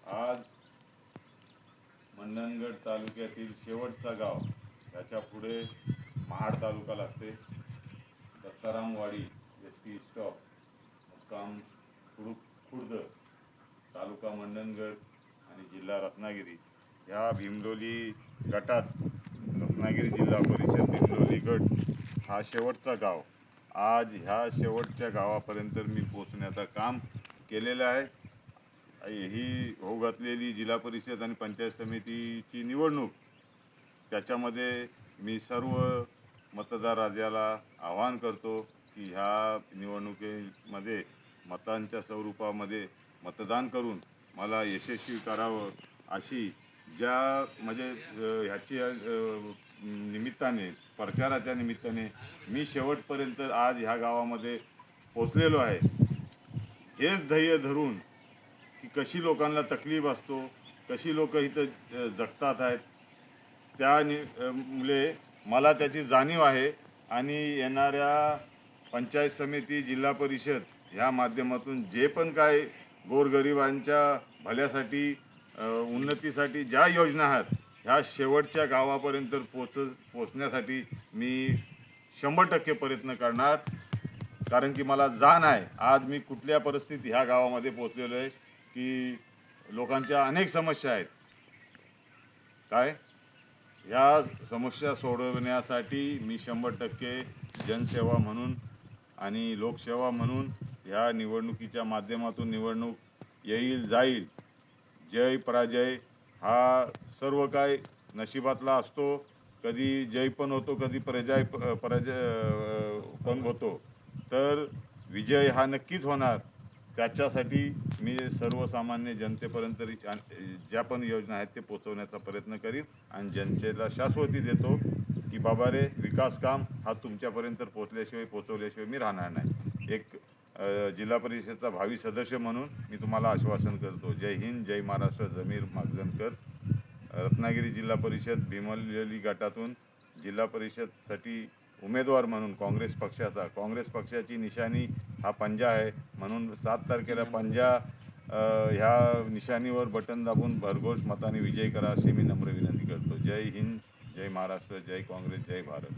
आज मंडणगड तालुक्यातील शेवटचा गाव, त्याच्या पुढे महाड तालुका लागते. दत्तारामवाडी एस.टी स्टॉप, मुक्काम खुर्द, तालुका मंडणगड आणि जिल्हा रत्नागिरी. ह्या भीमलोली गटात रत्नागिरी जिल्हा परिषद भीमलोली गट हा शेवटचा गाव. आज ह्या शेवटच्या गावापर्यंत मी पोहोचण्याचं काम केलेलं आहे. ही होऊ घातलेली जिल्हा परिषद आणि पंचायत समितीची निवडणूक, त्याच्यामध्ये मी सर्व मतदार राजाला आवाहन करतो की ह्या निवडणुकीमध्ये मतांच्या स्वरूपामध्ये मतदान करून मला यशस्वी करावं, अशी ज्या म्हणजे ह्याची निमित्ताने, प्रचाराच्या निमित्ताने मी शेवटपर्यंत आज ह्या गावामध्ये पोचलेलो आहे. हेच ध्येय धरून की कशी लोकांना तकलीफ असतो, कशी लोक इथं जगतात आहेत, मुले मला त्याची जाणीव आहे. आणि येणाऱ्या पंचायत समिती, जिल्हा परिषद ह्या माध्यमातून जे पण काय गोरगरिबांच्या भल्यासाठी, उन्नतीसाठी ज्या योजना आहेत, ह्या शेवटच्या गावापर्यंत पोचण्यासाठी मी 100% प्रयत्न करणार. कारण की मला जाण आहे आज मी कुठल्या परिस्थितीत ह्या गावामध्ये पोचलेलो आहे की लोकांच्या अनेक समस्या आहेत. काय ह्या समस्या सोडवण्यासाठी मी 100% जनसेवा म्हणून आणि लोकसेवा म्हणून ह्या निवडणुकीच्या माध्यमातून, निवडणूक येईल जाईल, जय पराजय हा सर्व काय नशिबातला असतो. कधी जय पण होतो, कधी पराजय पण होतो. तर विजय हा नक्कीच होणार. त्याच्यासाठी मी सर्वसामान्य जनतेपर्यंत ज्या पण योजना आहेत ते पोचवण्याचा प्रयत्न करीन आणि जनतेला शाश्वती देतो की बाबा रे, विकास काम हा तुमच्यापर्यंत पोचवल्याशिवाय मी राहणार नाही. एक जिल्हा परिषदेचा भावी सदस्य म्हणून मी तुम्हाला आश्वासन करतो. जय हिंद, जय महाराष्ट्र. जमीर मागजनकर, रत्नागिरी जिल्हा परिषद भीमलोली गटातून जिल्हा परिषदसाठी उमेदवार म्हणून काँग्रेस पक्षाची निशाणी हा पंजा आहे. म्हणून 7 तारखेला पंजा ह्या निशाणीवर बटन दाबून भरघोस मताने विजय करा अशी मी नम्र विनंती करतो. जय हिंद, जय महाराष्ट्र, जय काँग्रेस, जय भारत.